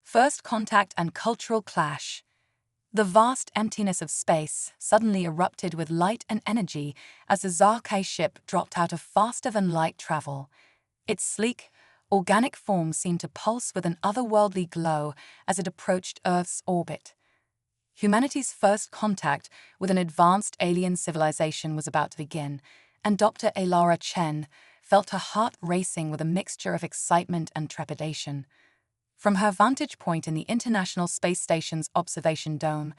First contact and cultural clash. The vast emptiness of space suddenly erupted with light and energy as the Zarkei ship dropped out of faster-than-light travel. Its sleek, organic form seemed to pulse with an otherworldly glow as it approached Earth's orbit. Humanity's first contact with an advanced alien civilization was about to begin, and Dr. Elara Chen felt her heart racing with a mixture of excitement and trepidation. From her vantage point in the International Space Station's observation dome,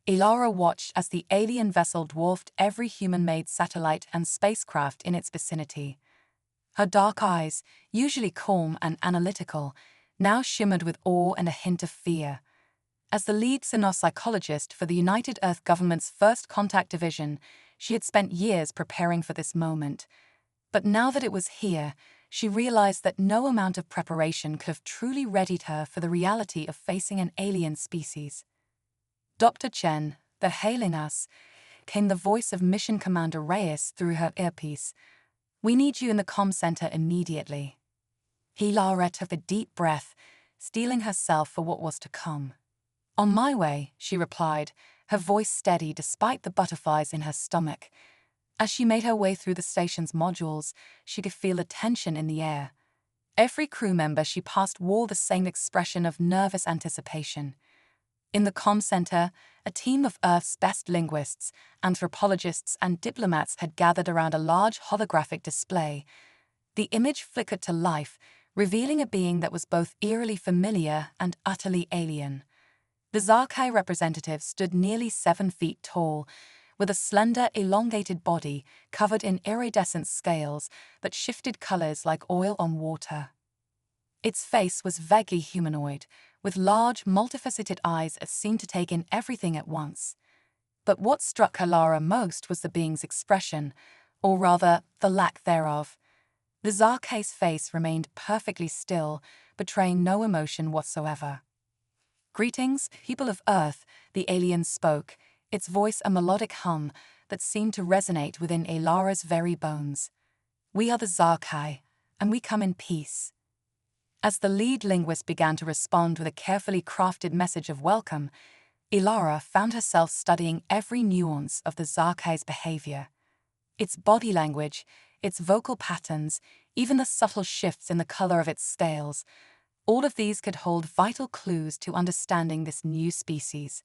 Elara watched as the alien vessel dwarfed every human-made satellite and spacecraft in its vicinity. Her dark eyes, usually calm and analytical, now shimmered with awe and a hint of fear. As the lead xenopsychologist for the United Earth government's First Contact Division, she had spent years preparing for this moment. But now that it was here, she realized that no amount of preparation could have truly readied her for the reality of facing an alien species. "Dr. Chen, they're hailing us," came the voice of Mission Commander Reyes through her earpiece. "We need you in the comm center immediately." Elara took a deep breath, steeling herself for what was to come. "On my way," she replied, her voice steady despite the butterflies in her stomach. As she made her way through the station's modules, she could feel the tension in the air. Every crew member she passed wore the same expression of nervous anticipation. In the comm center, a team of Earth's best linguists, anthropologists, and diplomats had gathered around a large holographic display. The image flickered to life, revealing a being that was both eerily familiar and utterly alien. The Zarkei representative stood nearly 7 feet tall, with a slender, elongated body covered in iridescent scales that shifted colors like oil on water. Its face was vaguely humanoid, with large, multifaceted eyes that seemed to take in everything at once. But what struck Elara most was the being's expression, or rather, the lack thereof. The Zarkei's face remained perfectly still, betraying no emotion whatsoever. "Greetings, people of Earth," the alien spoke, its voice a melodic hum that seemed to resonate within Elara's very bones. "We are the Zarkei, and we come in peace." As the lead linguist began to respond with a carefully crafted message of welcome, Elara found herself studying every nuance of the Zarkei's behavior. Its body language, its vocal patterns, even the subtle shifts in the color of its scales, all of these could hold vital clues to understanding this new species.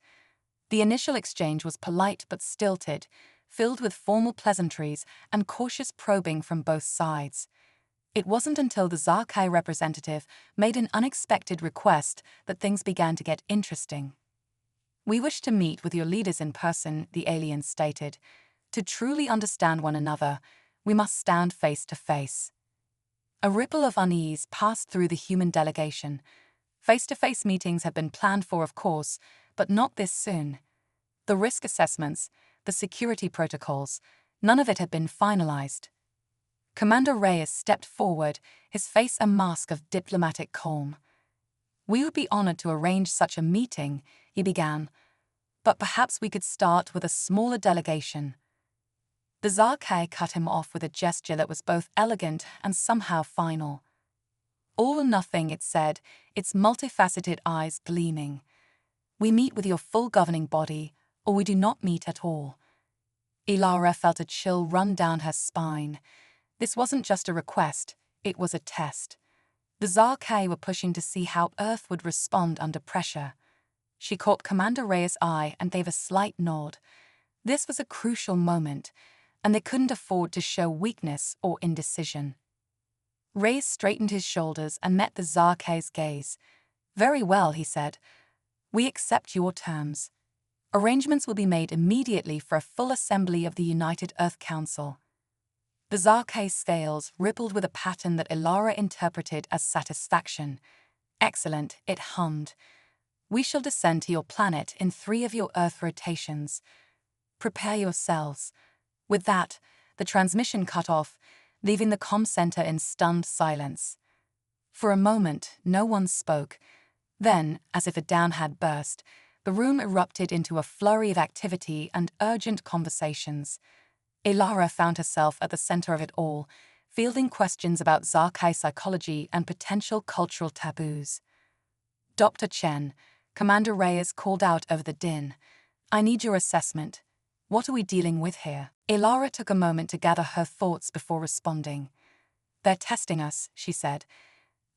The initial exchange was polite but stilted, filled with formal pleasantries and cautious probing from both sides. It wasn't until the Zarkei representative made an unexpected request that things began to get interesting. "We wish to meet with your leaders in person," the alien stated. "To truly understand one another, we must stand face to face." A ripple of unease passed through the human delegation. Face-to-face meetings had been planned for, of course, but not this soon. The risk assessments, the security protocols, none of it had been finalized. Commander Reyes stepped forward, his face a mask of diplomatic calm. "We would be honored to arrange such a meeting," he began, "but perhaps we could start with a smaller delegation." The Zarkei cut him off with a gesture that was both elegant and somehow final. "All or nothing," it said, its multifaceted eyes gleaming. "We meet with your full governing body, or we do not meet at all." Elara felt a chill run down her spine. This wasn't just a request, it was a test. The Zarkei were pushing to see how Earth would respond under pressure. She caught Commander Reyes' eye and gave a slight nod. This was a crucial moment, and they couldn't afford to show weakness or indecision. Reyes straightened his shoulders and met the Zarkei's gaze. "Very well," he said. "We accept your terms. Arrangements will be made immediately for a full assembly of the United Earth Council." The Zarkei's scales rippled with a pattern that Elara interpreted as satisfaction. "Excellent," it hummed. "We shall descend to your planet in 3 of your Earth rotations. Prepare yourselves." With that, the transmission cut off, leaving the comm center in stunned silence. For a moment, no one spoke. Then, as if a dam had burst, the room erupted into a flurry of activity and urgent conversations. Elara found herself at the center of it all, fielding questions about Zarkei psychology and potential cultural taboos. Dr. Chen, Commander Reyes called out over the din. I need your assessment. What are we dealing with here? Ilara took a moment to gather her thoughts before responding. They're testing us, she said.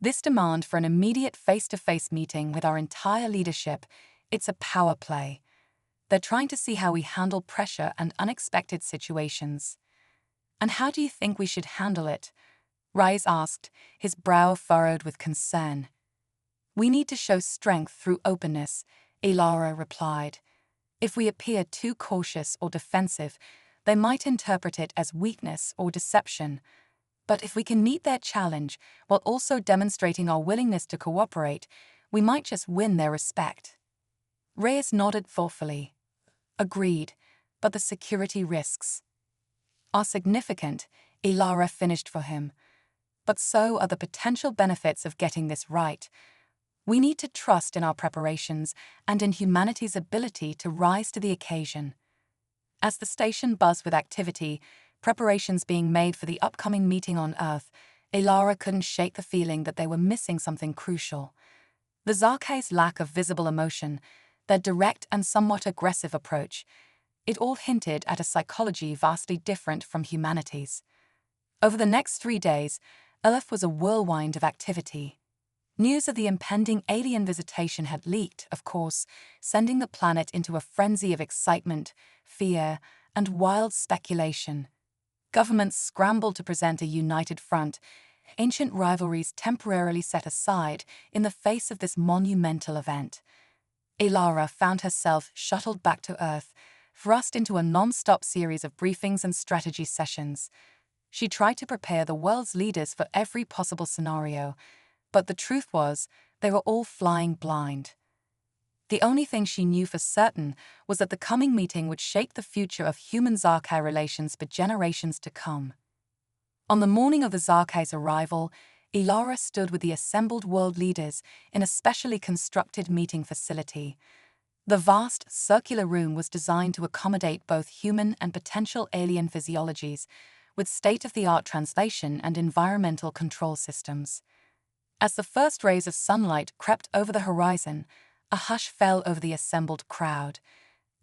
This demand for an immediate face-to-face meeting with our entire leadership, it's a power play. They're trying to see how we handle pressure and unexpected situations. And how do you think we should handle it? Reyes asked, his brow furrowed with concern. We need to show strength through openness, Ilara replied. If we appear too cautious or defensive, they might interpret it as weakness or deception. But if we can meet their challenge while also demonstrating our willingness to cooperate, we might just win their respect. Reyes nodded thoughtfully. Agreed, but the security risks are significant, Ilara finished for him. But so are the potential benefits of getting this right. We need to trust in our preparations and in humanity's ability to rise to the occasion. As the station buzzed with activity, preparations being made for the upcoming meeting on Earth, Ilara couldn't shake the feeling that they were missing something crucial. The Zarkai's lack of visible emotion, their direct and somewhat aggressive approach, it all hinted at a psychology vastly different from humanity's. Over the next 3 days, Earth was a whirlwind of activity. News of the impending alien visitation had leaked, of course, sending the planet into a frenzy of excitement, fear, and wild speculation. Governments scrambled to present a united front, ancient rivalries temporarily set aside in the face of this monumental event. Ilara found herself shuttled back to Earth, thrust into a non-stop series of briefings and strategy sessions. She tried to prepare the world's leaders for every possible scenario, but the truth was, they were all flying blind. The only thing she knew for certain was that the coming meeting would shape the future of human-Zarkai relations for generations to come. On the morning of the Zarkai's arrival, Ilara stood with the assembled world leaders in a specially constructed meeting facility. The vast, circular room was designed to accommodate both human and potential alien physiologies, with state-of-the-art translation and environmental control systems. As the first rays of sunlight crept over the horizon, a hush fell over the assembled crowd.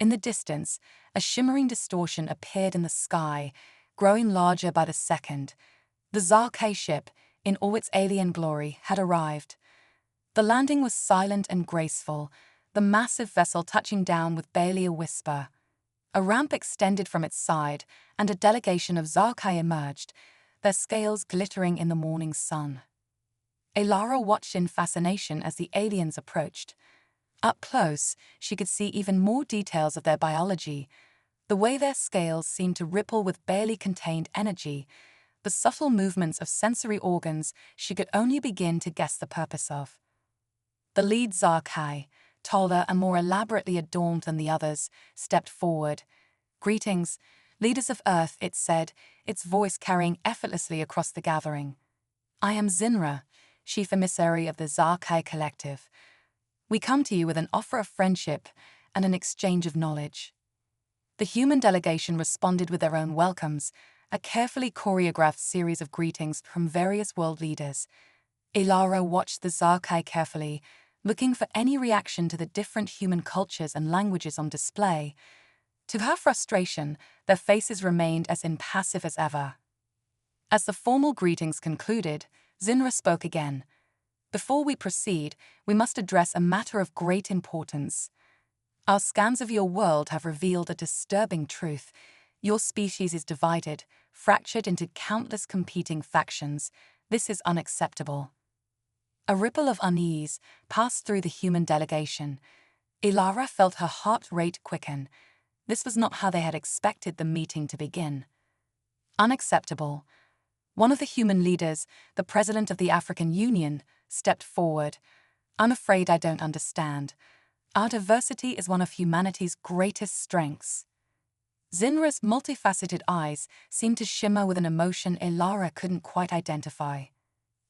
In the distance, a shimmering distortion appeared in the sky, growing larger by the second. The Zarkai ship, in all its alien glory, had arrived. The landing was silent and graceful, the massive vessel touching down with barely a whisper. A ramp extended from its side, and a delegation of Zarkai emerged, their scales glittering in the morning sun. Ilara watched in fascination as the aliens approached. Up close, she could see even more details of their biology, the way their scales seemed to ripple with barely contained energy, the subtle movements of sensory organs she could only begin to guess the purpose of. The lead Zarkai, taller and more elaborately adorned than the others, stepped forward. Greetings, leaders of Earth, it said, its voice carrying effortlessly across the gathering. I am Zinra, chief emissary of the Zarkai Collective. We come to you with an offer of friendship and an exchange of knowledge. The human delegation responded with their own welcomes, a carefully choreographed series of greetings from various world leaders. Ilara watched the Zarkai carefully, looking for any reaction to the different human cultures and languages on display. To her frustration, their faces remained as impassive as ever. As the formal greetings concluded, Zinra spoke again. Before we proceed, we must address a matter of great importance. Our scans of your world have revealed a disturbing truth. Your species is divided, fractured into countless competing factions. This is unacceptable. A ripple of unease passed through the human delegation. Ilara felt her heart rate quicken. This was not how they had expected the meeting to begin. Unacceptable. One of the human leaders, the president of the African Union, stepped forward. I'm afraid I don't understand. Our diversity is one of humanity's greatest strengths. Zinra's multifaceted eyes seemed to shimmer with an emotion Ilara couldn't quite identify.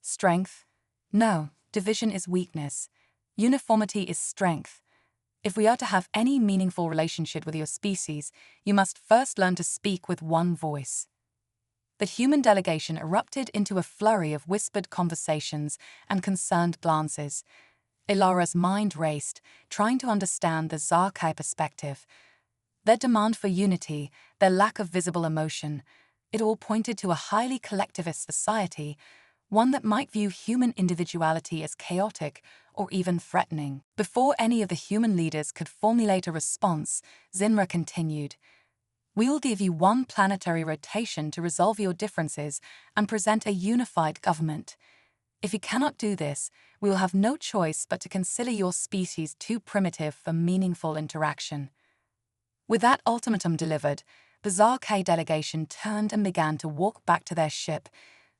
Strength? No, division is weakness. Uniformity is strength. If we are to have any meaningful relationship with your species, you must first learn to speak with one voice. The human delegation erupted into a flurry of whispered conversations and concerned glances. Ilara's mind raced, trying to understand the Zarkai perspective. Their demand for unity, their lack of visible emotion, it all pointed to a highly collectivist society, one that might view human individuality as chaotic or even threatening. Before any of the human leaders could formulate a response, Zinra continued, "We will give you one planetary rotation to resolve your differences and present a unified government. If you cannot do this, we will have no choice but to consider your species too primitive for meaningful interaction." With that ultimatum delivered, the Zarkai delegation turned and began to walk back to their ship,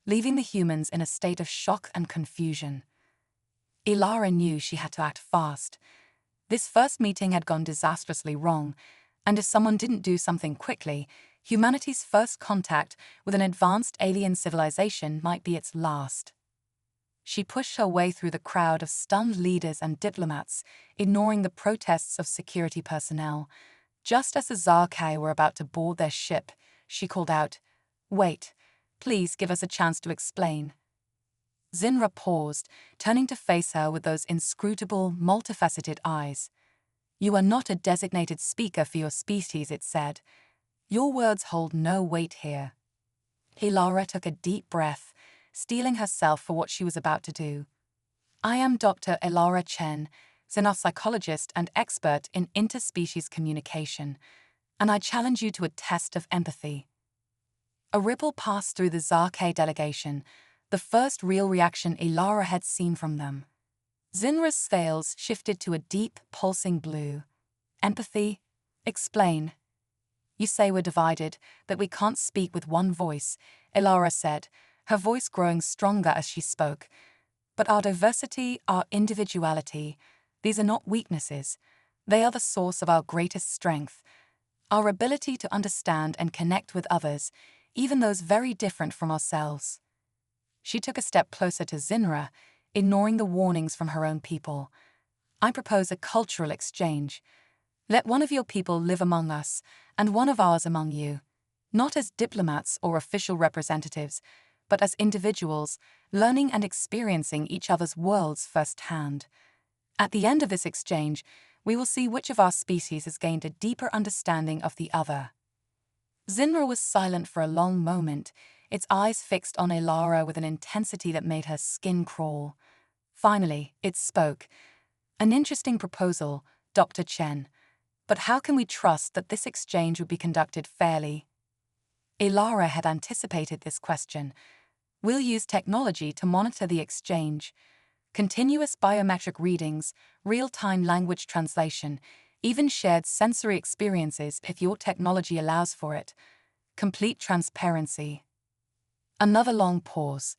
leaving the humans in a state of shock and confusion. Ilara knew she had to act fast. This first meeting had gone disastrously wrong, and if someone didn't do something quickly, humanity's first contact with an advanced alien civilization might be its last. She pushed her way through the crowd of stunned leaders and diplomats, ignoring the protests of security personnel. Just as the Zarkai were about to board their ship, she called out, "Wait, please give us a chance to explain." Zinra paused, turning to face her with those inscrutable, multifaceted eyes. "You are not a designated speaker for your species," it said. "Your words hold no weight here." Ilara took a deep breath, steeling herself for what she was about to do. "I am Dr. Ilara Chen, xenopsychologist and expert in interspecies communication, and I challenge you to a test of empathy." A ripple passed through the Zarkai delegation, the first real reaction Ilara had seen from them. Zinra's scales shifted to a deep, pulsing blue. "Empathy? Explain." "You say we're divided, that we can't speak with one voice," Ilara said, her voice growing stronger as she spoke. "But our diversity, our individuality, these are not weaknesses. They are the source of our greatest strength. Our ability to understand and connect with others, even those very different from ourselves." She took a step closer to Zinra, ignoring the warnings from her own people. "I propose a cultural exchange. Let one of your people live among us, and one of ours among you, not as diplomats or official representatives, but as individuals, learning and experiencing each other's worlds firsthand. At the end of this exchange, we will see which of our species has gained a deeper understanding of the other." Zinra was silent for a long moment, its eyes fixed on Ilara with an intensity that made her skin crawl. Finally, it spoke. "An interesting proposal, Dr. Chen. But how can we trust that this exchange would be conducted fairly?" Ilara had anticipated this question. "We'll use technology to monitor the exchange. Continuous biometric readings, real-time language translation, even shared sensory experiences if your technology allows for it. Complete transparency." Another long pause.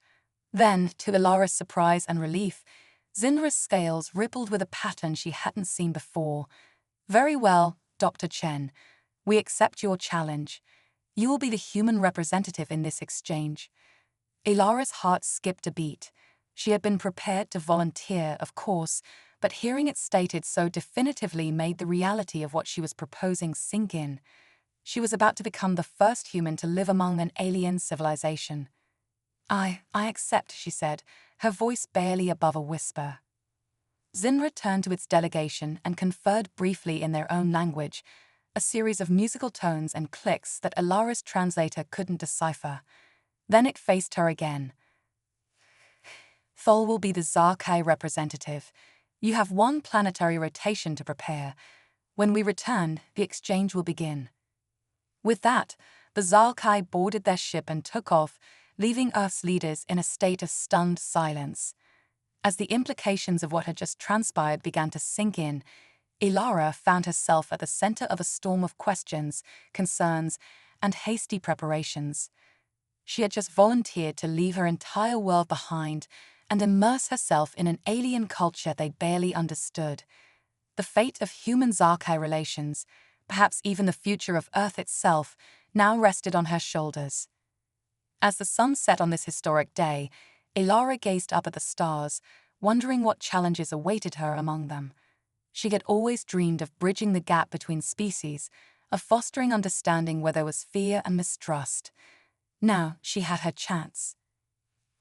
Then, to Ilara's surprise and relief, Zinra's scales rippled with a pattern she hadn't seen before. "Very well, Dr. Chen. We accept your challenge. You will be the human representative in this exchange." Ilara's heart skipped a beat. She had been prepared to volunteer, of course, but hearing it stated so definitively made the reality of what she was proposing sink in. She was about to become the first human to live among an alien civilization. I accept," she said, her voice barely above a whisper. Zinra turned to its delegation and conferred briefly in their own language, a series of musical tones and clicks that Ilara's translator couldn't decipher. Then it faced her again. "Thol will be the Zarkai representative. You have one planetary rotation to prepare. When we return, the exchange will begin." With that, the Zarkai boarded their ship and took off, leaving Earth's leaders in a state of stunned silence. As the implications of what had just transpired began to sink in, Ilara found herself at the center of a storm of questions, concerns, and hasty preparations. She had just volunteered to leave her entire world behind and immerse herself in an alien culture they barely understood. The fate of human Zarkai relations, perhaps even the future of Earth itself, now rested on her shoulders. As the sun set on this historic day, Ilara gazed up at the stars, wondering what challenges awaited her among them. She had always dreamed of bridging the gap between species, of fostering understanding where there was fear and mistrust. Now she had her chance.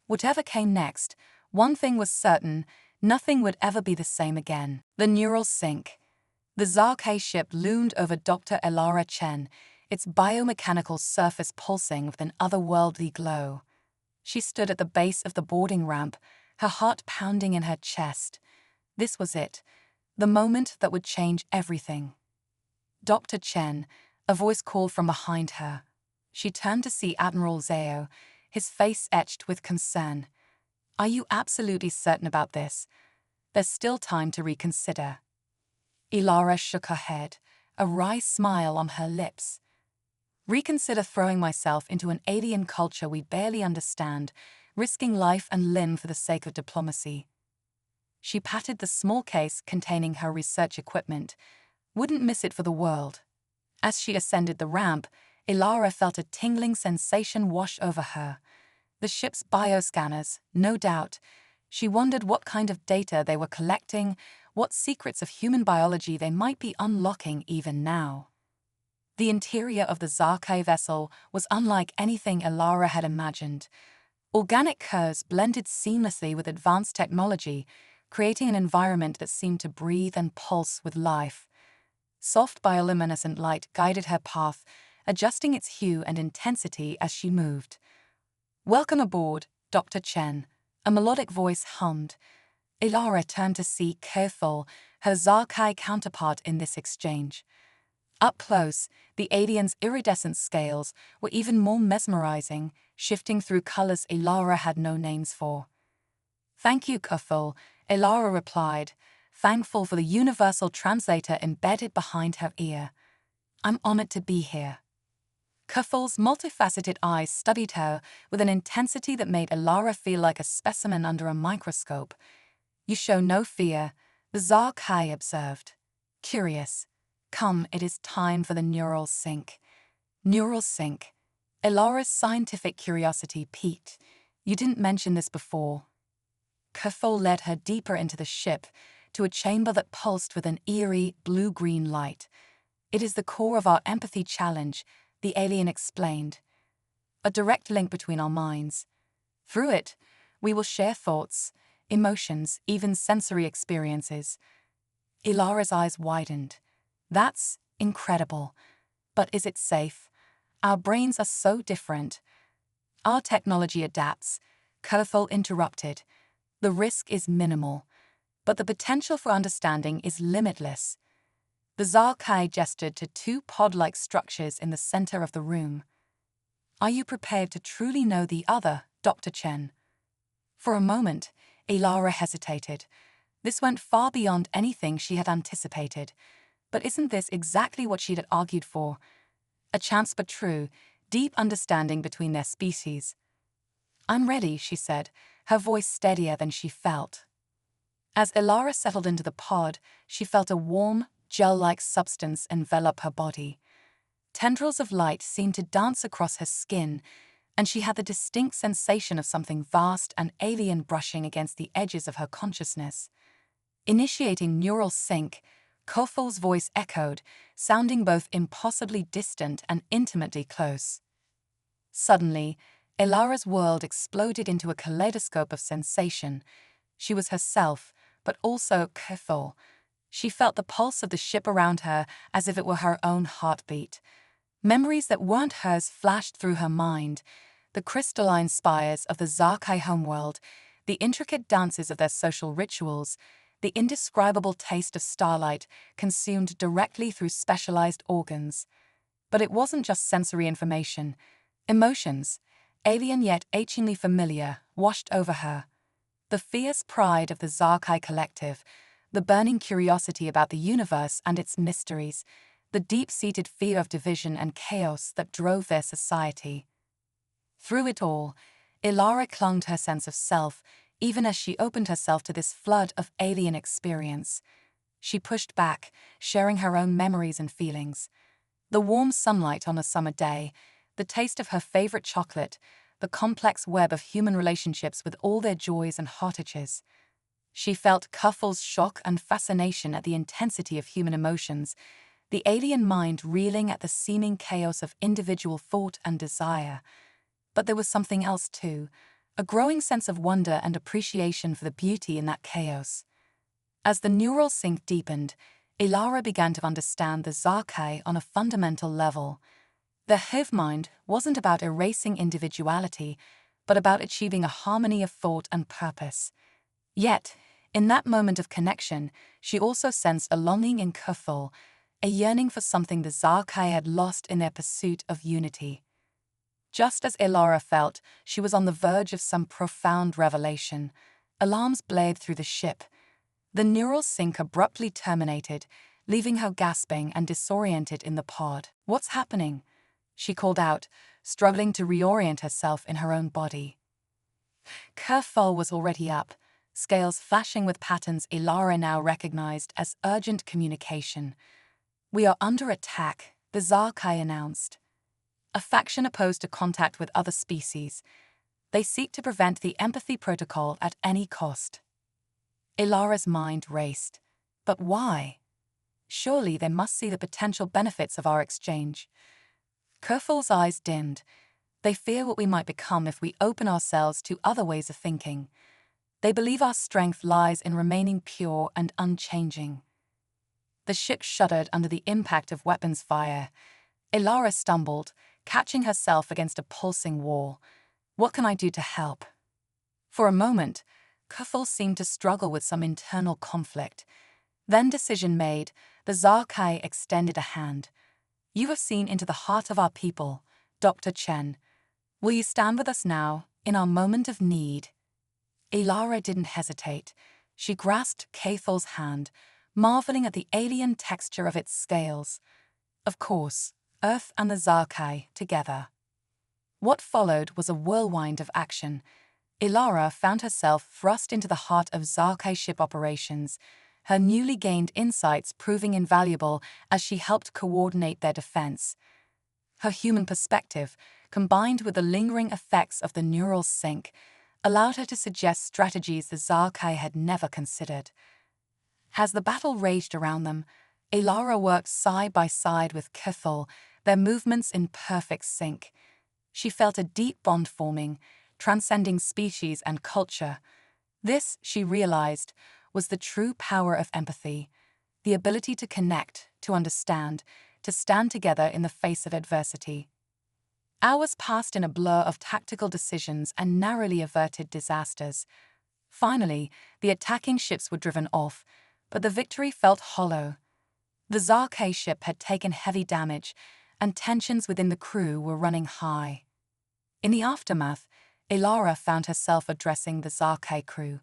Whatever came next, one thing was certain: Nothing would ever be the same again. The neural sync. The Zarkei ship loomed over Dr. Elara Chen, its biomechanical surface pulsing with an otherworldly glow. She stood at the base of the boarding ramp, her heart pounding in her chest. This was it, the moment that would change everything. Dr. Chen, a voice called from behind her. She turned to see Admiral Zhao, his face etched with concern. "Are you absolutely certain about this? There's still time to reconsider." Elara shook her head, a wry smile on her lips. "Reconsider throwing myself into an alien culture we barely understand, risking life and limb for the sake of diplomacy." She patted the small case containing her research equipment. Wouldn't miss it for the world. As she ascended the ramp, Elara felt a tingling sensation wash over her. The ship's bioscanners, no doubt. She wondered what kind of data they were collecting, what secrets of human biology they might be unlocking even now. The interior of the Zarkei vessel was unlike anything Elara had imagined. Organic curves blended seamlessly with advanced technology, creating an environment that seemed to breathe and pulse with life. Soft bioluminescent light guided her path, adjusting its hue and intensity as she moved. "Welcome aboard, Dr. Chen," a melodic voice hummed. Elara turned to see Keful, her Zarkei counterpart in this exchange. Up close, the alien's iridescent scales were even more mesmerizing, shifting through colors Elara had no names for. "Thank you, Keful," Elara replied, thankful for the universal translator embedded behind her ear. "I'm honored to be here." Keful's multifaceted eyes studied her with an intensity that made Elara feel like a specimen under a microscope. "You show no fear," the Zarkei observed. "Curious. Come, it is time for the neural sync." Neural sync. Elara's scientific curiosity piqued. "You didn't mention this before." Keful led her deeper into the ship, to a chamber that pulsed with an eerie, blue-green light. "It is the core of our empathy challenge," the alien explained. "A direct link between our minds. Through it, we will share thoughts, emotions, even sensory experiences." Elara's eyes widened. "That's incredible. But is it safe? Our brains are so different." "Our technology adapts," Keful interrupted. "The risk is minimal, but the potential for understanding is limitless." The Zarkei gestured to two pod-like structures in the center of the room. "Are you prepared to truly know the other, Dr. Chen?" For a moment, Elara hesitated. This went far beyond anything she had anticipated. But isn't this exactly what she'd argued for? A chance but true, deep understanding between their species. "I'm ready," she said, her voice steadier than she felt. As Elara settled into the pod, she felt a warm, gel-like substance envelop her body. Tendrils of light seemed to dance across her skin, and she had the distinct sensation of something vast and alien brushing against the edges of her consciousness. Initiating neural sync, Keful's voice echoed, sounding both impossibly distant and intimately close. Suddenly, Elara's world exploded into a kaleidoscope of sensation. She was herself, but also Keful. She felt the pulse of the ship around her as if it were her own heartbeat. Memories that weren't hers flashed through her mind. The crystalline spires of the Zarkei homeworld, the intricate dances of their social rituals, the indescribable taste of starlight consumed directly through specialized organs. But it wasn't just sensory information. Emotions, alien yet achingly familiar, washed over her. The fierce pride of the Zarkei collective, the burning curiosity about the universe and its mysteries, the deep-seated fear of division and chaos that drove their society. Through it all, Elara clung to her sense of self, even as she opened herself to this flood of alien experience. She pushed back, sharing her own memories and feelings. The warm sunlight on a summer day, the taste of her favorite chocolate, the complex web of human relationships with all their joys and heartaches. She felt Keful's shock and fascination at the intensity of human emotions, the alien mind reeling at the seeming chaos of individual thought and desire. But there was something else too, a growing sense of wonder and appreciation for the beauty in that chaos. As the neural sync deepened, Ilara began to understand the Zarkai on a fundamental level. The hive mind wasn't about erasing individuality, but about achieving a harmony of thought and purpose. Yet, in that moment of connection, she also sensed a longing in Kuful, a yearning for something the Zarkai had lost in their pursuit of unity. Just as Ilara felt she was on the verge of some profound revelation, alarms blared through the ship. The neural sync abruptly terminated, leaving her gasping and disoriented in the pod. "What's happening?" she called out, struggling to reorient herself in her own body. Kuful was already up, scales flashing with patterns Ilara now recognized as urgent communication. "We are under attack," the Zarkai announced. "A faction opposed to contact with other species. They seek to prevent the empathy protocol at any cost." Ilara's mind raced. But why? Surely they must see the potential benefits of our exchange. Kuful's eyes dimmed. They fear what we might become if we open ourselves to other ways of thinking. They believe our strength lies in remaining pure and unchanging. The ship shuddered under the impact of weapons fire. Ilara stumbled, catching herself against a pulsing wall. "What can I do to help?" For a moment, Kuful seemed to struggle with some internal conflict. Then, decision made, the Zarkai extended a hand. "You have seen into the heart of our people, Dr. Chen. Will you stand with us now, in our moment of need?" Ilara didn't hesitate. She grasped Kuful's hand, marveling at the alien texture of its scales. Of course, Earth and the Zarkai together. What followed was a whirlwind of action. Ilara found herself thrust into the heart of Zarkai ship operations, her newly gained insights proving invaluable as she helped coordinate their defense. Her human perspective, combined with the lingering effects of the neural sync, allowed her to suggest strategies the Zarkai had never considered. As the battle raged around them, Ilara worked side by side with Kuful, their movements in perfect sync. She felt a deep bond forming, transcending species and culture. This, she realized, was the true power of empathy, the ability to connect, to understand, to stand together in the face of adversity. Hours passed in a blur of tactical decisions and narrowly averted disasters. Finally, the attacking ships were driven off, but the victory felt hollow. The Zarkai ship had taken heavy damage, and tensions within the crew were running high. In the aftermath, Ilara found herself addressing the Zarkai crew.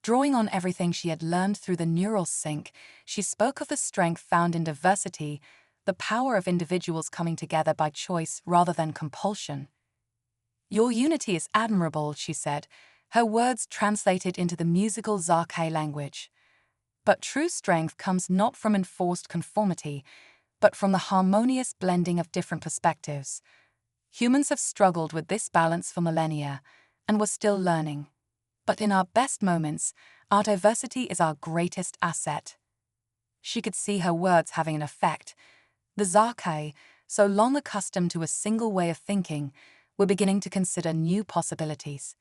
Drawing on everything she had learned through the neural sync, she spoke of the strength found in diversity, the power of individuals coming together by choice rather than compulsion. "Your unity is admirable," she said, her words translated into the musical Zarkai language. "But true strength comes not from enforced conformity, but from the harmonious blending of different perspectives. Humans have struggled with this balance for millennia, and we're still learning. But in our best moments, our diversity is our greatest asset." She could see her words having an effect. The Zarkai, so long accustomed to a single way of thinking, were beginning to consider new possibilities.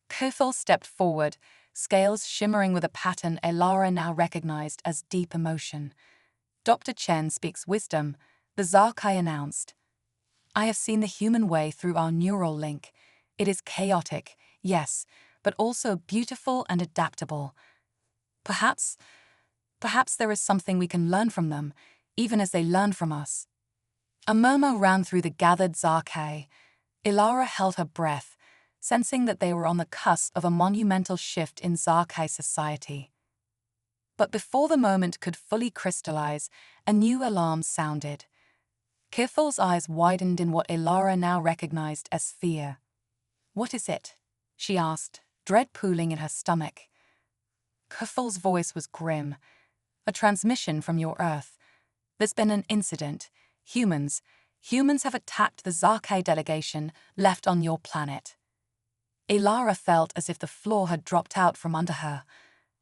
Kuful stepped forward, scales shimmering with a pattern Ilara now recognized as deep emotion. "Dr. Chen speaks wisdom," the Zarkai announced. "I have seen the human way through our neural link. It is chaotic, yes, but also beautiful and adaptable. Perhaps there is something we can learn from them, even as they learn from us." A murmur ran through the gathered Zarkai. Ilara held her breath, sensing that they were on the cusp of a monumental shift in Zarkai society. But before the moment could fully crystallize, a new alarm sounded. Kuful's eyes widened in what Ilara now recognized as fear. "What is it?" she asked, dread pooling in her stomach. Kuful's voice was grim. "A transmission from your Earth. There's been an incident. Humans have attacked the Zarkai delegation left on your planet." Ilara felt as if the floor had dropped out from under her.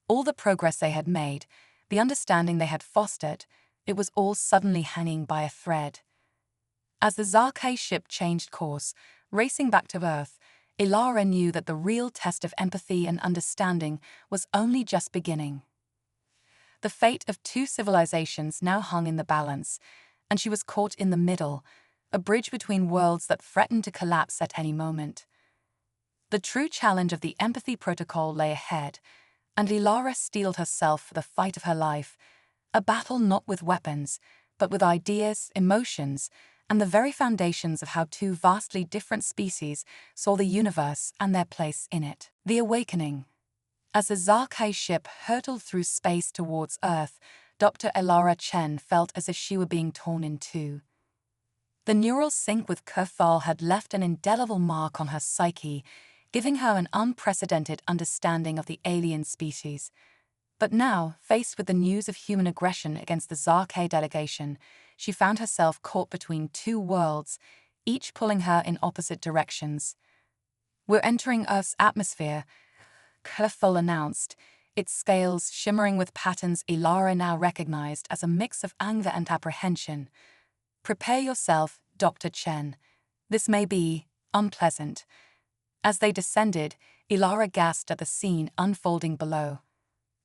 All the progress they had made, the understanding they had fostered, it was all suddenly hanging by a thread. As the Zarkai ship changed course, racing back to Earth, Ilara knew that the real test of empathy and understanding was only just beginning. The fate of two civilizations now hung in the balance, and she was caught in the middle, a bridge between worlds that threatened to collapse at any moment. The true challenge of the empathy protocol lay ahead, and Ilara steeled herself for the fight of her life, a battle not with weapons, but with ideas, emotions, and the very foundations of how two vastly different species saw the universe and their place in it. The Awakening. As the Zarkai ship hurtled through space towards Earth, Dr. Ilara Chen felt as if she were being torn in two. The neural sync with Kerfal had left an indelible mark on her psyche, giving her an unprecedented understanding of the alien species. But now, faced with the news of human aggression against the Zarkai delegation, she found herself caught between two worlds, each pulling her in opposite directions. "We're entering Earth's atmosphere," Kerfal announced, its scales shimmering with patterns Ilara now recognized as a mix of anger and apprehension. "Prepare yourself, Dr. Chen. This may be unpleasant." As they descended, Ilara gasped at the scene unfolding below.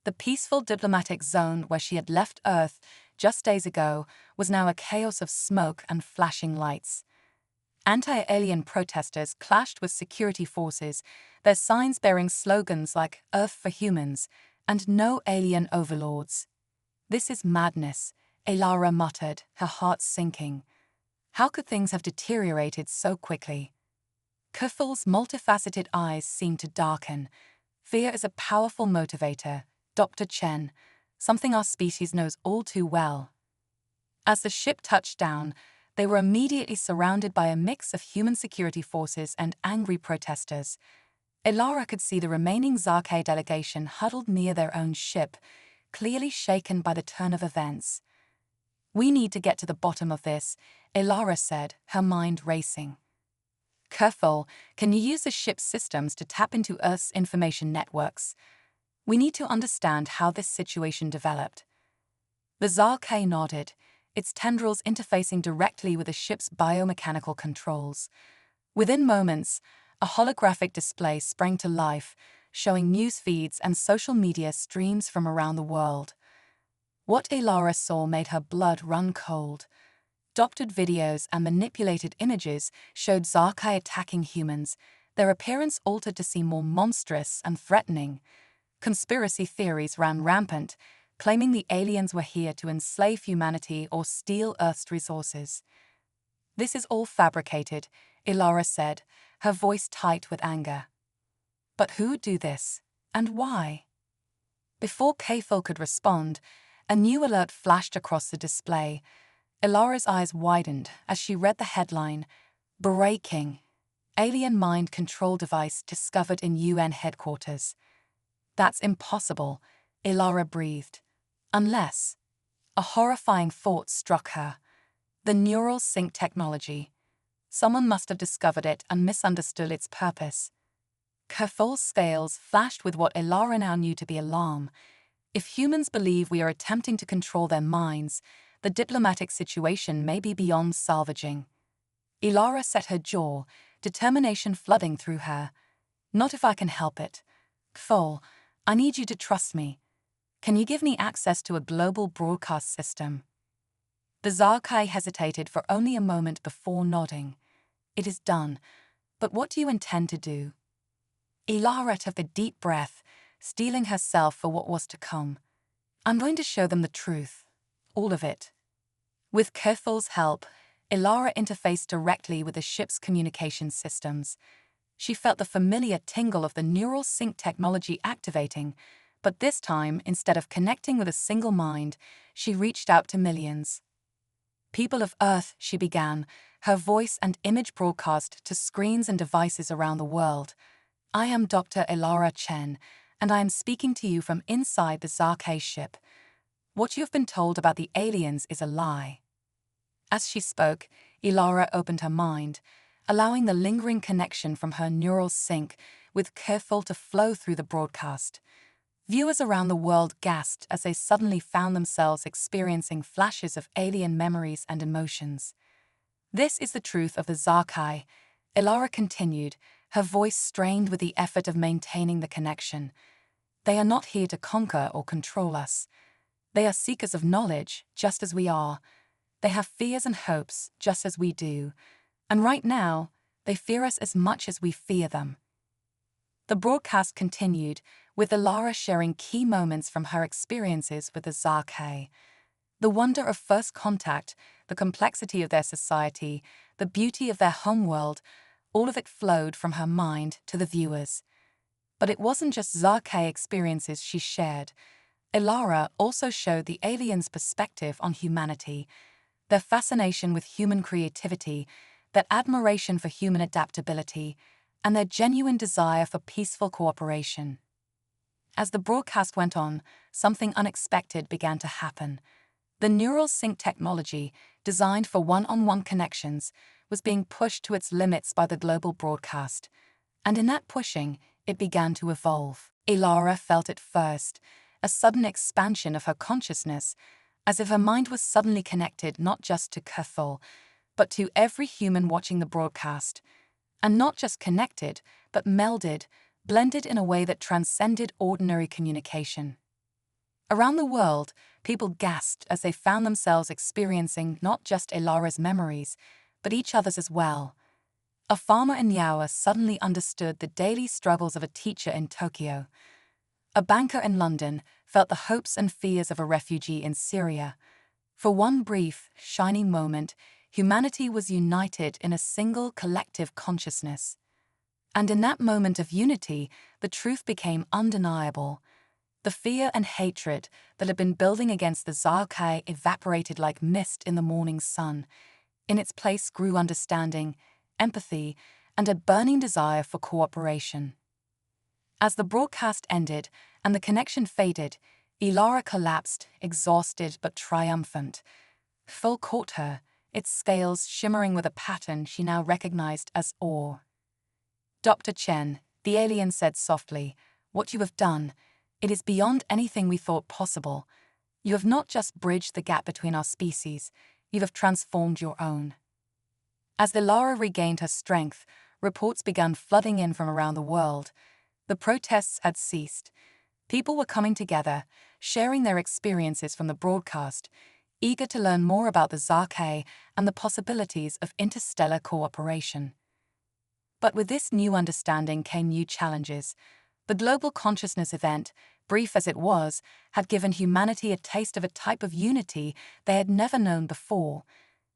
The peaceful diplomatic zone where she had left Earth just days ago was now a chaos of smoke and flashing lights. Anti-alien protesters clashed with security forces, their signs bearing slogans like "Earth for Humans" and "No Alien Overlords." "This is madness," Ilara muttered, her heart sinking. How could things have deteriorated so quickly? Kerfal's multifaceted eyes seemed to darken. "Fear is a powerful motivator, Dr. Chen, something our species knows all too well." As the ship touched down, they were immediately surrounded by a mix of human security forces and angry protesters. Ilara could see the remaining Zarkai delegation huddled near their own ship, clearly shaken by the turn of events. "We need to get to the bottom of this," Ilara said, her mind racing. "Kerfal, can you use the ship's systems to tap into Earth's information networks? We need to understand how this situation developed." The Zarkai nodded, its tendrils interfacing directly with the ship's biomechanical controls. Within moments, a holographic display sprang to life, showing news feeds and social media streams from around the world. What Ilara saw made her blood run cold. Doctored videos and manipulated images showed Zarkai attacking humans, their appearance altered to seem more monstrous and threatening. Conspiracy theories ran rampant, claiming the aliens were here to enslave humanity or steal Earth's resources. "This is all fabricated," Ilara said, her voice tight with anger. "But who would do this, and why?" Before Kerfal could respond, a new alert flashed across the display. Ilara's eyes widened as she read the headline, "Breaking: Alien Mind Control Device Discovered in UN Headquarters." "That's impossible," Ilara breathed. "Unless..." A horrifying thought struck her. The neural sync technology. Someone must have discovered it and misunderstood its purpose. Kerfal's scales flashed with what Ilara now knew to be alarm. If humans believe we are attempting to control their minds, the diplomatic situation may be beyond salvaging. Ilara set her jaw, determination flooding through her. "Not if I can help it. Kerfal, I need you to trust me. Can you give me access to a global broadcast system?" The Zarkai hesitated for only a moment before nodding. "It is done. But what do you intend to do?" Ilara took a deep breath, steeling herself for what was to come. "I'm going to show them the truth. All of it." With Kerfal's help, Ilara interfaced directly with the ship's communication systems. She felt the familiar tingle of the neural sync technology activating, but this time, instead of connecting with a single mind, she reached out to millions. "People of Earth," she began, her voice and image broadcast to screens and devices around the world. "I am Dr. Ilara Chen, and I am speaking to you from inside the Zarkai ship. What you have been told about the aliens is a lie." As she spoke, Ilara opened her mind, allowing the lingering connection from her neural sync with Kerfal to flow through the broadcast. Viewers around the world gasped as they suddenly found themselves experiencing flashes of alien memories and emotions. "This is the truth of the Zarkai," Ilara continued, her voice strained with the effort of maintaining the connection. "They are not here to conquer or control us. They are seekers of knowledge, just as we are. They have fears and hopes, just as we do. And right now, they fear us as much as we fear them." The broadcast continued, with Ilara sharing key moments from her experiences with the Zarkei. The wonder of first contact, the complexity of their society, the beauty of their homeworld, all of it flowed from her mind to the viewers. But it wasn't just Zarkei experiences she shared. Ilara also showed the aliens' perspective on humanity, their fascination with human creativity, their admiration for human adaptability, and their genuine desire for peaceful cooperation. As the broadcast went on, something unexpected began to happen. The neural sync technology, designed for one-on-one connections, was being pushed to its limits by the global broadcast. And in that pushing, it began to evolve. Ilara felt it first, a sudden expansion of her consciousness, as if her mind was suddenly connected not just to Cathal, but to every human watching the broadcast. And not just connected, but melded, blended in a way that transcended ordinary communication. Around the world, people gasped as they found themselves experiencing not just Ilara's memories, but each other's as well. A farmer in Yawa suddenly understood the daily struggles of a teacher in Tokyo. A banker in London felt the hopes and fears of a refugee in Syria. For one brief, shining moment, humanity was united in a single collective consciousness. And in that moment of unity, the truth became undeniable. The fear and hatred that had been building against the Zarkei evaporated like mist in the morning sun. In its place grew understanding, empathy, and a burning desire for cooperation. As the broadcast ended and the connection faded, Ilara collapsed, exhausted but triumphant. Phil caught her, its scales shimmering with a pattern she now recognized as awe. "Dr. Chen," the alien said softly, "what you have done, it is beyond anything we thought possible. You have not just bridged the gap between our species, you have transformed your own." As Ilara regained her strength, reports began flooding in from around the world. The protests had ceased. People were coming together, sharing their experiences from the broadcast, eager to learn more about the Zarkei and the possibilities of interstellar cooperation. But with this new understanding came new challenges. The Global Consciousness event, brief as it was, had given humanity a taste of a type of unity they had never known before.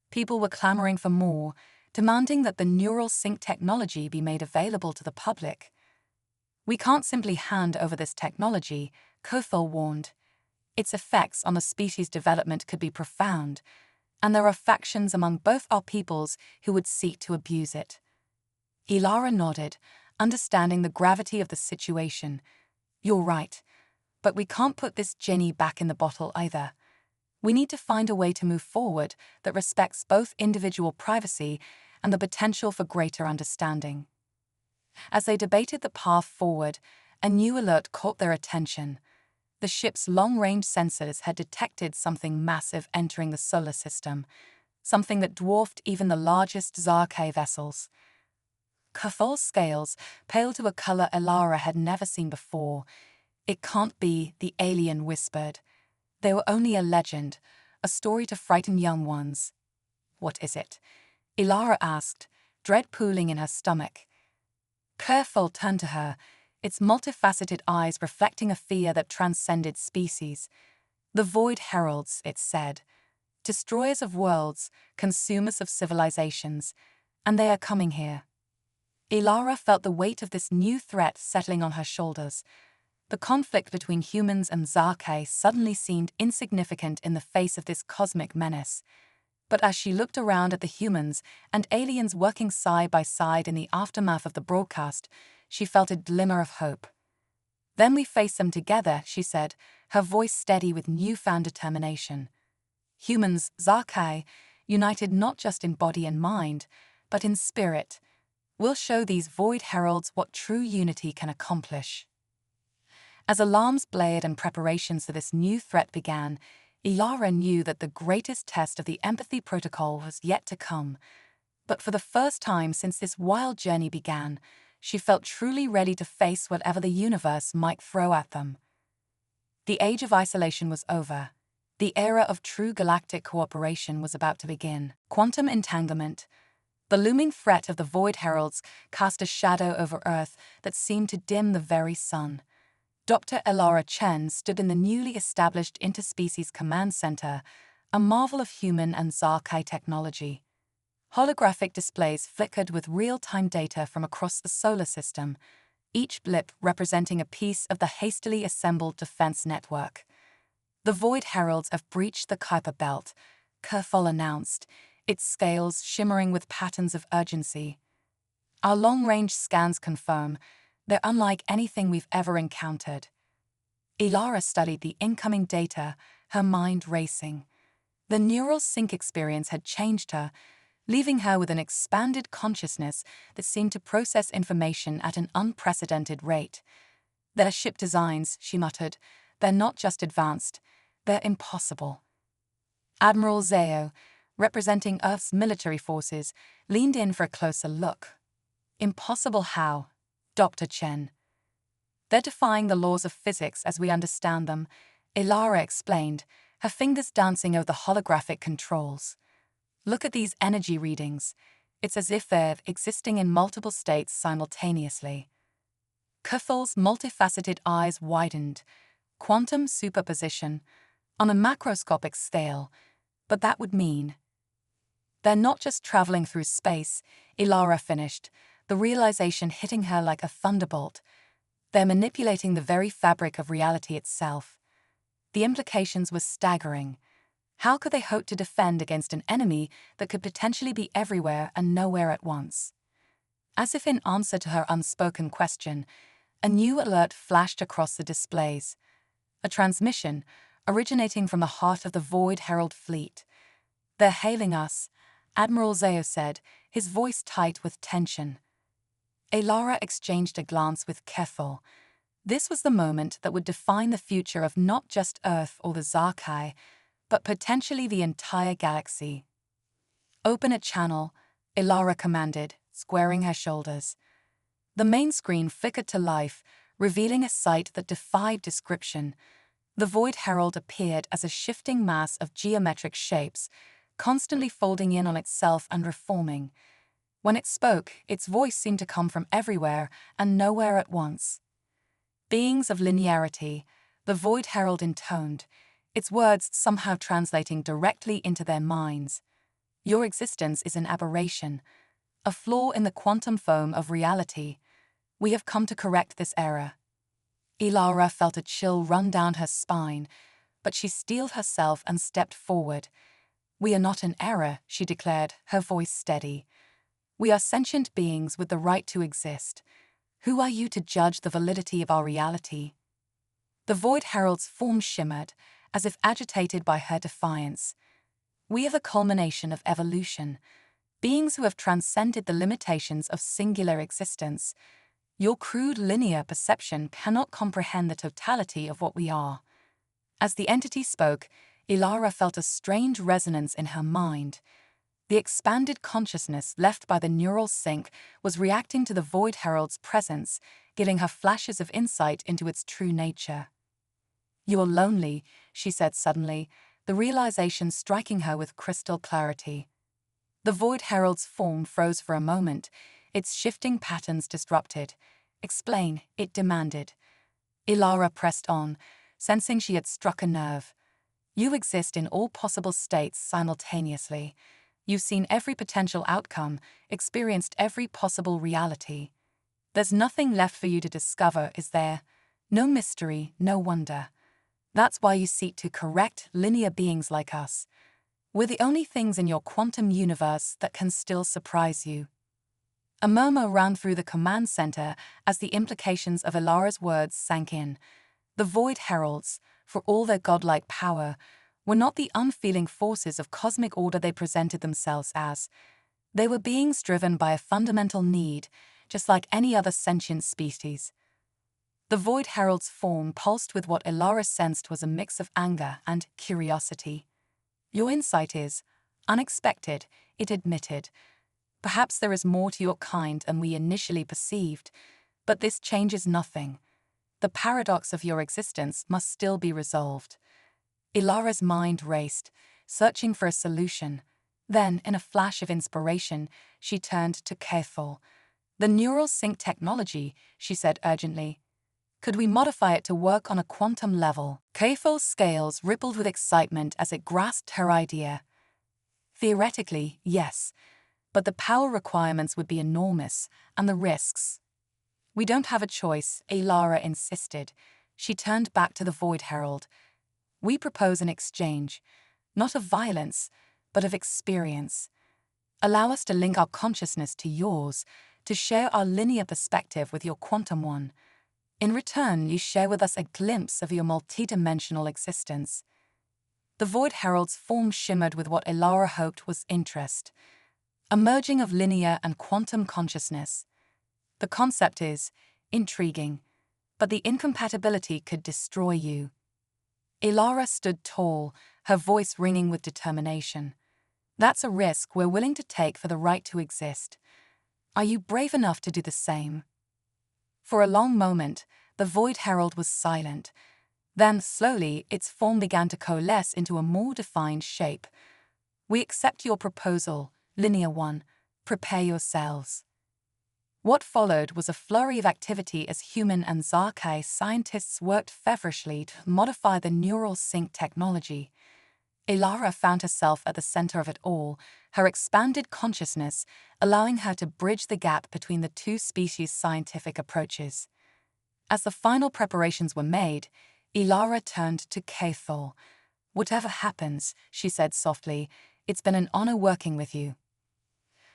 People were clamoring for more, demanding that the neural sync technology be made available to the public. "We can't simply hand over this technology," Cathal warned. "Its effects on the species' development could be profound, and there are factions among both our peoples who would seek to abuse it." Ilara nodded, understanding the gravity of the situation. "You're right, but we can't put this genie back in the bottle either. We need to find a way to move forward that respects both individual privacy and the potential for greater understanding." As they debated the path forward, a new alert caught their attention. The ship's long-range sensors had detected something massive entering the solar system, something that dwarfed even the largest Zarkei vessels. Cathal's scales paled to a color Ilara had never seen before. "It can't be," the alien whispered. "They were only a legend, a story to frighten young ones." "What is it?" Ilara asked, dread pooling in her stomach. Cathal turned to her, its multifaceted eyes reflecting a fear that transcended species. "The Void Heralds," it said. "Destroyers of worlds, consumers of civilizations, and they are coming here." Ilara felt the weight of this new threat settling on her shoulders. The conflict between humans and Zarkei suddenly seemed insignificant in the face of this cosmic menace. But as she looked around at the humans and aliens working side by side in the aftermath of the broadcast, she felt a glimmer of hope. "Then we face them together," she said, her voice steady with newfound determination. Humans, Zarkei, united not just in body and mind, but in spirit. We'll show these Void Heralds what true unity can accomplish. As alarms blared and preparations for this new threat began, Ilara knew that the greatest test of the empathy protocol was yet to come. But for the first time since this wild journey began, she felt truly ready to face whatever the universe might throw at them. The age of isolation was over. The era of true galactic cooperation was about to begin. Quantum entanglement. The looming threat of the Void Heralds cast a shadow over Earth that seemed to dim the very sun. Dr. Elara Chen stood in the newly established Interspecies Command Center, a marvel of human and Zarkai technology. Holographic displays flickered with real-time data from across the solar system, each blip representing a piece of the hastily assembled defense network. The Void Heralds have breached the Kuiper Belt, Kerfol announced, its scales shimmering with patterns of urgency. Our long-range scans confirm they're unlike anything we've ever encountered. Elara studied the incoming data, her mind racing. The neural sync experience had changed her, leaving her with an expanded consciousness that seemed to process information at an unprecedented rate. Their ship designs, she muttered, they're not just advanced, they're impossible. Admiral Zhao, representing Earth's military forces, leaned in for a closer look. Impossible how? Dr. Chen. They're defying the laws of physics as we understand them, Elara explained, her fingers dancing over the holographic controls. Look at these energy readings. It's as if they're existing in multiple states simultaneously. Kerfol's multifaceted eyes widened. Quantum superposition, on a macroscopic scale, but that would mean. They're not just traveling through space, Elara finished, the realization hitting her like a thunderbolt. They're manipulating the very fabric of reality itself. The implications were staggering. How could they hope to defend against an enemy that could potentially be everywhere and nowhere at once? As if in answer to her unspoken question, a new alert flashed across the displays. A transmission, originating from the heart of the Void Herald fleet. They're hailing us, Admiral Zhao said, his voice tight with tension. Elara exchanged a glance with Kerfol. This was the moment that would define the future of not just Earth or the Zarkai, but potentially the entire galaxy. Open a channel, Elara commanded, squaring her shoulders. The main screen flickered to life, revealing a sight that defied description. The Void Herald appeared as a shifting mass of geometric shapes, constantly folding in on itself and reforming. When it spoke, its voice seemed to come from everywhere and nowhere at once. Beings of linearity, the Void Herald intoned, its words somehow translating directly into their minds. Your existence is an aberration, a flaw in the quantum foam of reality. We have come to correct this error. Elara felt a chill run down her spine, but she steeled herself and stepped forward. We are not an error, she declared, her voice steady. We are sentient beings with the right to exist. Who are you to judge the validity of our reality? The Void Herald's form shimmered, as if agitated by her defiance. We are the culmination of evolution, beings who have transcended the limitations of singular existence. Your crude linear perception cannot comprehend the totality of what we are. As the entity spoke, Elara felt a strange resonance in her mind. The expanded consciousness left by the neural sync was reacting to the Void Herald's presence, giving her flashes of insight into its true nature. You're lonely, she said suddenly, the realization striking her with crystal clarity. The Void Herald's form froze for a moment, its shifting patterns disrupted. Explain, it demanded. Elara pressed on, sensing she had struck a nerve. You exist in all possible states simultaneously. You've seen every potential outcome, experienced every possible reality. There's nothing left for you to discover, is there? No mystery, no wonder. That's why you seek to correct linear beings like us. We're the only things in your quantum universe that can still surprise you. A murmur ran through the command center as the implications of Elara's words sank in. The Void Heralds, for all their godlike power, were not the unfeeling forces of cosmic order they presented themselves as. They were beings driven by a fundamental need, just like any other sentient species. The Void Herald's form pulsed with what Elara sensed was a mix of anger and curiosity. Your insight is unexpected, it admitted, Perhaps there is more to your kind than we initially perceived, but this changes nothing. The paradox of your existence must still be resolved. Ilara's mind raced, searching for a solution. Then, in a flash of inspiration, she turned to Cathal. "The neural sync technology," she said urgently. "Could we modify it to work on a quantum level?" Cathal's scales rippled with excitement as it grasped her idea. "Theoretically, yes, but the power requirements would be enormous, and the risks." "We don't have a choice," Ilara insisted. She turned back to the Void Herald. "We propose an exchange, not of violence, but of experience. Allow us to link our consciousness to yours, to share our linear perspective with your quantum one. In return, you share with us a glimpse of your multidimensional existence." The Void Herald's form shimmered with what Ilara hoped was interest. A merging of linear and quantum consciousness. "The concept is intriguing, but the incompatibility could destroy you." Ilara stood tall, her voice ringing with determination. "That's a risk we're willing to take for the right to exist. Are you brave enough to do the same?" For a long moment, the Void Herald was silent. Then, slowly, its form began to coalesce into a more defined shape. "We accept your proposal, Linear One. Prepare yourselves." What followed was a flurry of activity as human and Zarkai scientists worked feverishly to modify the neural sync technology. Ilara found herself at the center of it all, her expanded consciousness allowing her to bridge the gap between the two species' scientific approaches. As the final preparations were made, Ilara turned to Cathal. "Whatever happens," she said softly, "it's been an honor working with you."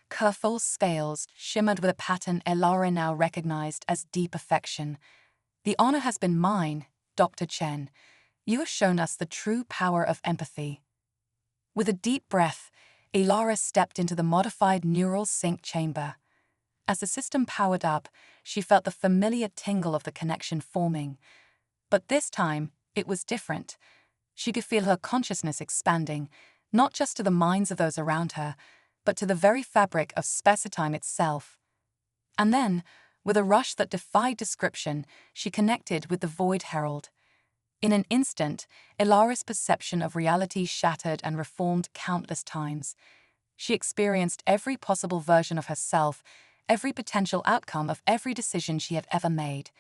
Cathal's scales shimmered with a pattern Ilara now recognized as deep affection. "The honor has been mine, Dr. Chen. You have shown us the true power of empathy." With a deep breath, Ilara stepped into the modified neural sync chamber. As the system powered up, she felt the familiar tingle of the connection forming. But this time, it was different. She could feel her consciousness expanding, not just to the minds of those around her, but to the very fabric of space-time itself. And then, with a rush that defied description, she connected with the Void Herald. In an instant, Ilara's perception of reality shattered and reformed countless times. She experienced every possible version of herself, every potential outcome of every decision she had ever made.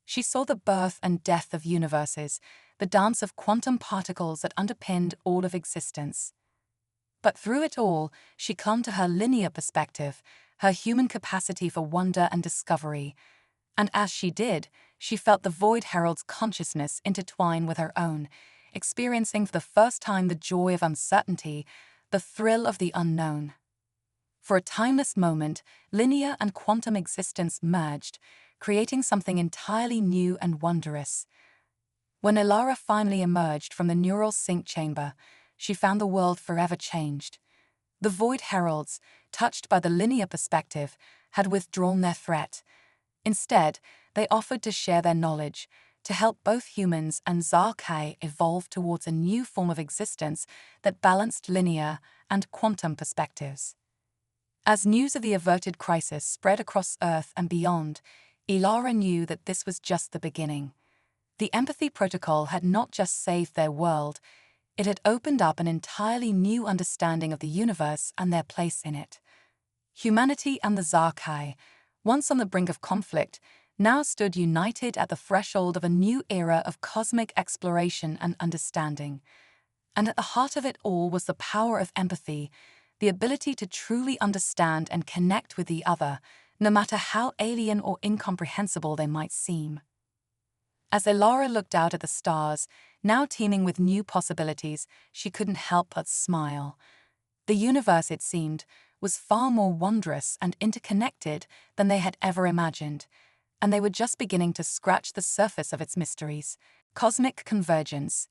She saw the birth and death of universes, the dance of quantum particles that underpinned all of existence. But through it all, she clung to her linear perspective, her human capacity for wonder and discovery. And as she did, she felt the Void Herald's consciousness intertwine with her own, experiencing for the first time the joy of uncertainty, the thrill of the unknown. For a timeless moment, linear and quantum existence merged, creating something entirely new and wondrous. When Ilara finally emerged from the neural sync chamber, she found the world forever changed. The Void Heralds, touched by the linear perspective, had withdrawn their threat. Instead, they offered to share their knowledge, to help both humans and Zarkai evolve towards a new form of existence that balanced linear and quantum perspectives. As news of the averted crisis spread across Earth and beyond, Ilara knew that this was just the beginning. The empathy protocol had not just saved their world, it had opened up an entirely new understanding of the universe and their place in it. Humanity and the Zarkai, once on the brink of conflict, now stood united at the threshold of a new era of cosmic exploration and understanding. And at the heart of it all was the power of empathy, the ability to truly understand and connect with the other, no matter how alien or incomprehensible they might seem. As Ilara looked out at the stars, now teeming with new possibilities, she couldn't help but smile. The universe, it seemed, was far more wondrous and interconnected than they had ever imagined, and they were just beginning to scratch the surface of its mysteries. Cosmic convergence.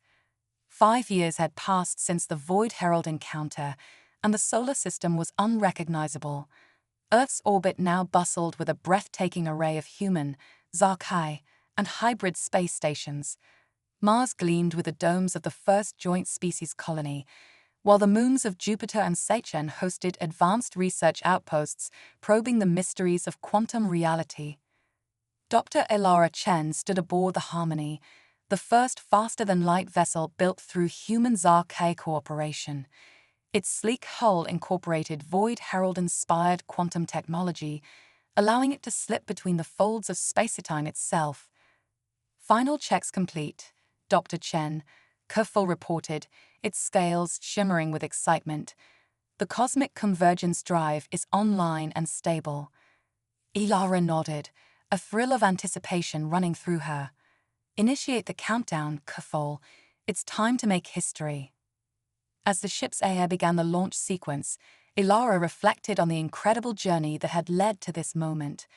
5 years had passed since the Void Herald encounter, and the solar system was unrecognizable. Earth's orbit now bustled with a breathtaking array of human, Zarkai, and hybrid space stations. Mars gleamed with the domes of the first joint species colony, while the moons of Jupiter and Saturn hosted advanced research outposts probing the mysteries of quantum reality. Dr. Elara Chen stood aboard the Harmony, the first faster-than-light vessel built through human-Zarkei cooperation. Its sleek hull incorporated Void Herald-inspired quantum technology, allowing it to slip between the folds of space-time itself. Final checks complete, Dr. Chen, Kefal reported, its scales shimmering with excitement. The cosmic convergence drive is online and stable. Elara nodded, a thrill of anticipation running through her. Initiate the countdown, Kefal. It's time to make history. As the ship's air began the launch sequence, Elara reflected on the incredible journey that had led to this moment.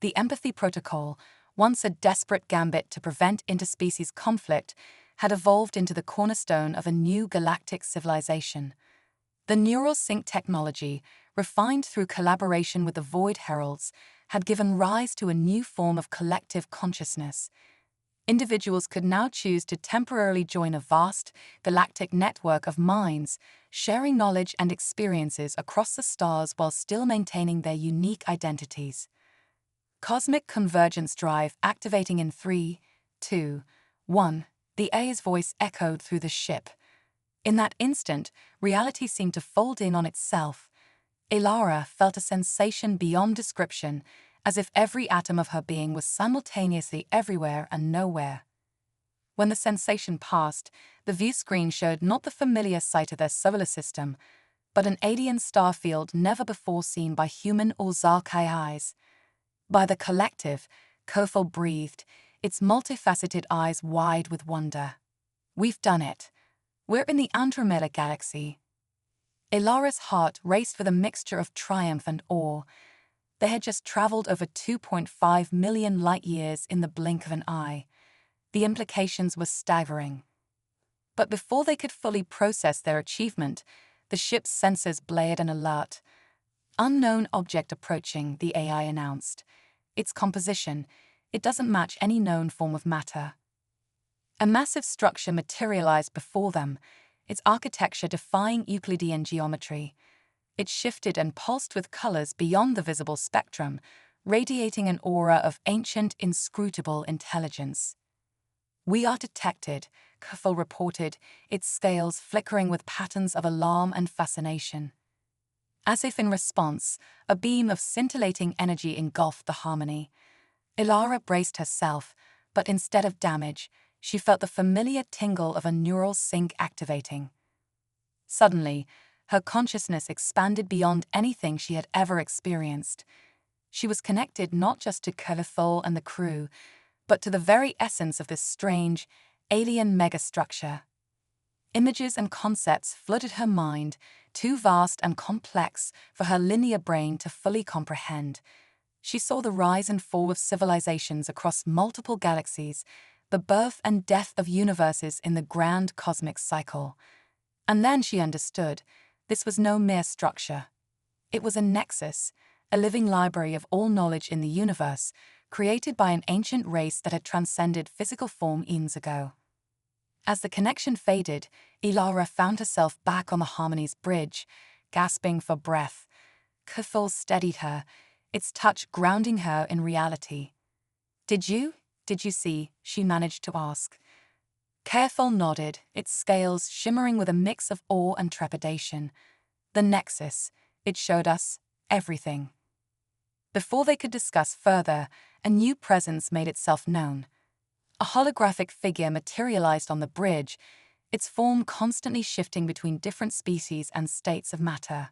The empathy protocol, once a desperate gambit to prevent interspecies conflict, had evolved into the cornerstone of a new galactic civilization. The neural sync technology, refined through collaboration with the Void Heralds, had given rise to a new form of collective consciousness. Individuals could now choose to temporarily join a vast, galactic network of minds, sharing knowledge and experiences across the stars while still maintaining their unique identities. Cosmic convergence drive activating in 3, 2, 1. The A's voice echoed through the ship. In that instant, reality seemed to fold in on itself. Elara felt a sensation beyond description, as if every atom of her being was simultaneously everywhere and nowhere. When the sensation passed, the view screen showed not the familiar sight of their solar system, but an alien star field never before seen by human or Zarkei eyes. By the collective, Kefal breathed, its multifaceted eyes wide with wonder. We've done it. We're in the Andromeda Galaxy. Elara's heart raced with a mixture of triumph and awe. They had just traveled over 2.5 million light-years in the blink of an eye. The implications were staggering. But before they could fully process their achievement, the ship's sensors blared an alert. Unknown object approaching, the AI announced. Its composition, it doesn't match any known form of matter. A massive structure materialized before them, its architecture defying Euclidean geometry. It shifted and pulsed with colors beyond the visible spectrum, radiating an aura of ancient, inscrutable intelligence. We are detected, Kefal reported, its scales flickering with patterns of alarm and fascination. As if in response, a beam of scintillating energy engulfed the Harmony. Elara braced herself, but instead of damage, she felt the familiar tingle of a neural sync activating. Suddenly, her consciousness expanded beyond anything she had ever experienced. She was connected not just to Kefal and the crew, but to the very essence of this strange, alien megastructure. Images and concepts flooded her mind, too vast and complex for her linear brain to fully comprehend. She saw the rise and fall of civilizations across multiple galaxies, the birth and death of universes in the grand cosmic cycle. And then she understood. This was no mere structure. It was a nexus, a living library of all knowledge in the universe, created by an ancient race that had transcended physical form eons ago. As the connection faded, Elara found herself back on the Harmony's bridge, gasping for breath. Kefal steadied her, its touch grounding her in reality. Did you see?" she managed to ask. Kefal nodded, its scales shimmering with a mix of awe and trepidation. The Nexus, it showed us everything. Before they could discuss further, a new presence made itself known. A holographic figure materialized on the bridge, its form constantly shifting between different species and states of matter.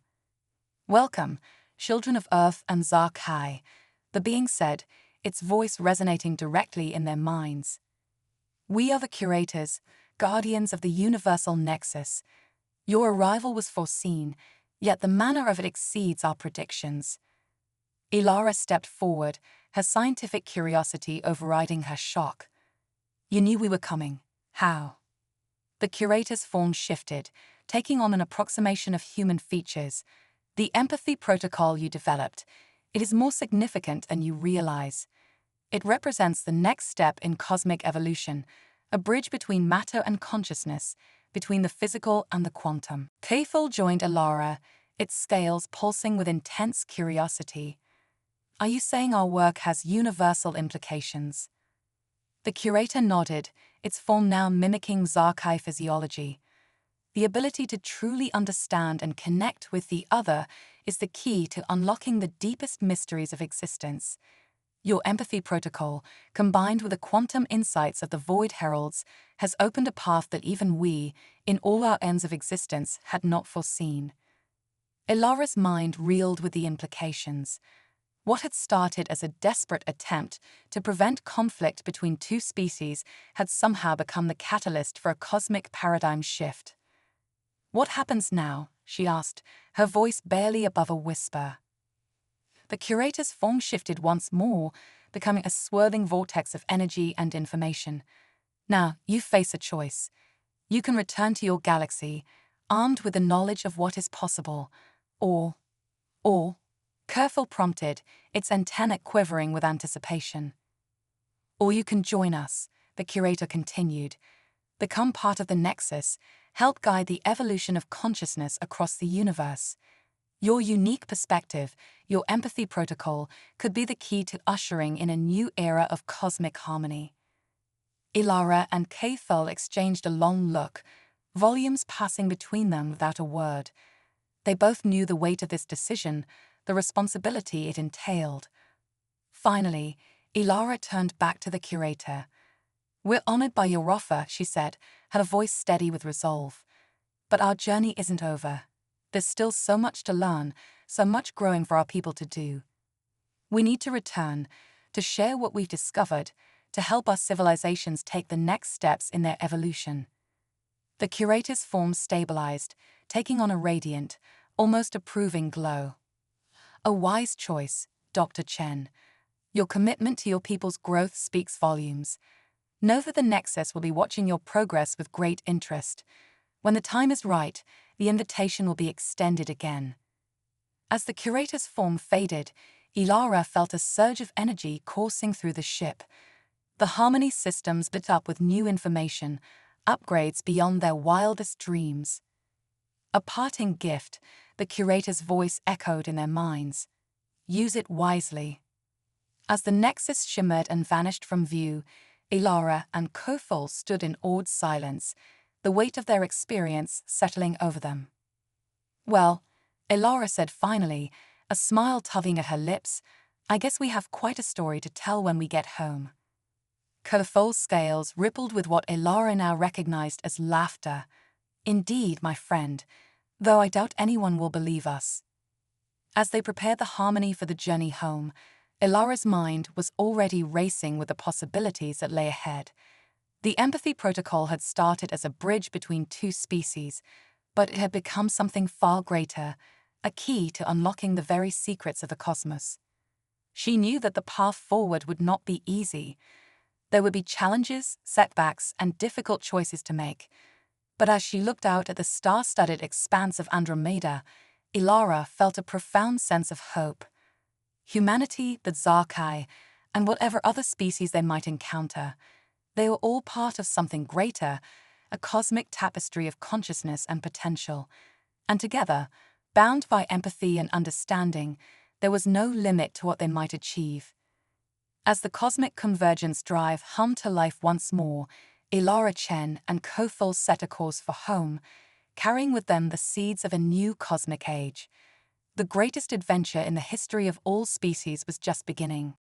"Welcome, children of Earth and Zarkei," the being said, its voice resonating directly in their minds. "We are the curators, guardians of the universal nexus. Your arrival was foreseen, yet the manner of it exceeds our predictions." Elara stepped forward, her scientific curiosity overriding her shock. "You knew we were coming. How?" The curator's form shifted, taking on an approximation of human features. "The empathy protocol you developed. It is more significant than you realize. It represents the next step in cosmic evolution, a bridge between matter and consciousness, between the physical and the quantum. Kefil joined Ilara, its scales pulsing with intense curiosity. Are you saying our work has universal implications? The curator nodded, its form now mimicking Zarkai physiology. The ability to truly understand and connect with the other is the key to unlocking the deepest mysteries of existence. Your empathy protocol, combined with the quantum insights of the Void Heralds, has opened a path that even we, in all our ends of existence, had not foreseen. Ilara's mind reeled with the implications. What had started as a desperate attempt to prevent conflict between two species had somehow become the catalyst for a cosmic paradigm shift. "What happens now?" she asked, her voice barely above a whisper. The curator's form shifted once more, becoming a swirling vortex of energy and information. "Now, you face a choice. You can return to your galaxy, armed with the knowledge of what is possible, or... Kefil prompted, its antennae quivering with anticipation. "Or you can join us," the curator continued. "Become part of the Nexus, help guide the evolution of consciousness across the universe. Your unique perspective, your empathy protocol, could be the key to ushering in a new era of cosmic harmony." Ilara and Kefil exchanged a long look, volumes passing between them without a word. They both knew the weight of this decision, the responsibility it entailed. Finally, Ilara turned back to the curator. "We're honored by your offer," she said, her voice steady with resolve. "But our journey isn't over. There's still so much to learn, so much growing for our people to do. We need to return, to share what we've discovered, to help our civilizations take the next steps in their evolution." The curator's form stabilized, taking on a radiant, almost approving glow. "A wise choice, Dr. Chen. Your commitment to your people's growth speaks volumes. Know that the Nexus will be watching your progress with great interest. When the time is right, the invitation will be extended again." As the curator's form faded, Ilara felt a surge of energy coursing through the ship. The Harmony systems lit up with new information, upgrades beyond their wildest dreams. A parting gift, the curator's voice echoed in their minds. "Use it wisely." As the Nexus shimmered and vanished from view, Ilara and Kefil stood in awed silence, the weight of their experience settling over them. "Well," Ilara said finally, a smile tugging at her lips, "I guess we have quite a story to tell when we get home." Kefil's scales rippled with what Ilara now recognized as laughter. "Indeed, my friend, though I doubt anyone will believe us." As they prepared the Harmony for the journey home, Ilara's mind was already racing with the possibilities that lay ahead. The empathy protocol had started as a bridge between two species, but it had become something far greater, a key to unlocking the very secrets of the cosmos. She knew that the path forward would not be easy. There would be challenges, setbacks, and difficult choices to make. But as she looked out at the star-studded expanse of Andromeda, Ilara felt a profound sense of hope. Humanity, the Zarkai, and whatever other species they might encounter, they were all part of something greater, a cosmic tapestry of consciousness and potential. And together, bound by empathy and understanding, there was no limit to what they might achieve. As the cosmic convergence drive hummed to life once more, Ilara Chen and Kefil set a course for home, carrying with them the seeds of a new cosmic age. The greatest adventure in the history of all species was just beginning.